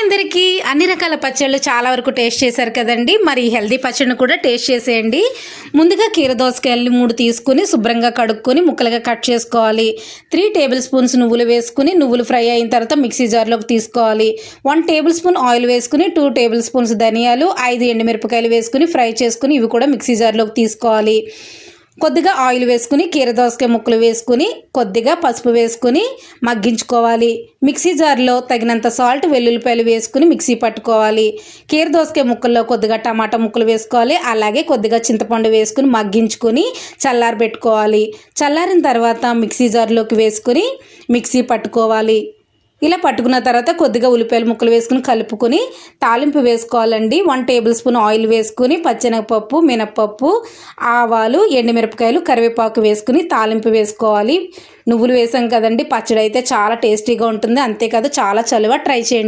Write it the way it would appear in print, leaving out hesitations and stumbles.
అందరికీ అన్ని రకాల పచ్చళ్ళు చాలా వరకు టేస్ట్ చేశారు కదండి. మరి హెల్దీ పచ్చడిని కూడా టేస్ట్ చేసేయండి. ముందుగా కీర దోసకాయలు 3 తీసుకుని శుభ్రంగా కడుక్కొని ముక్కలుగా కట్ చేసుకోవాలి. 3 టేబుల్ స్పూన్స్ నువ్వులు వేసుకుని నువ్వులు ఫ్రై అయిన తర్వాత మిక్సీ జార్లోకి తీసుకోవాలి. 1 టేబుల్ స్పూన్ ఆయిల్ వేసుకుని 2 టేబుల్ స్పూన్స్ ధనియాలు 5 ఎండుమిరపకాయలు వేసుకుని ఫ్రై చేసుకుని ఇవి కూడా మిక్సీ జార్లోకి తీసుకోవాలి. కొద్దిగా ఆయిల్ వేసుకుని కీర దోసకాయ ముక్కలు వేసుకుని కొద్దిగా పసుపు వేసుకుని మగ్గించుకోవాలి. మిక్సీ జార్లో తగినంత సాల్ట్ వెల్లుల్లిపాయలు వేసుకుని మిక్సీ పట్టుకోవాలి. కీర దోసకాయ ముక్కల్లో కొద్దిగా టమాటా ముక్కలు వేసుకోవాలి. అలాగే కొద్దిగా చింతపండు వేసుకుని మగ్గించుకొని చల్లారబెట్టుకోవాలి. చల్లారిన తర్వాత మిక్సీ జార్లోకి వేసుకుని మిక్సీ పట్టుకోవాలి. ఇలా పట్టుకున్న తర్వాత కొద్దిగా ఉల్లిపాయల ముక్కలు వేసుకుని కలుపుకొని తాలింపు వేసుకోవాలండి. 1 టేబుల్ స్పూన్ ఆయిల్ వేసుకుని పచ్చెనగపప్పు, మినప్పప్పు, ఆవాలు, ఎండుమిరపకాయలు, కరివేపాకు వేసుకుని తాలింపు వేసుకోవాలి. నువ్వులు వేసాం కదండి, పచ్చడి అయితే చాలా టేస్టీగా ఉంటుంది. అంతేకాదు చాలా చలువ. ట్రై చేయండి.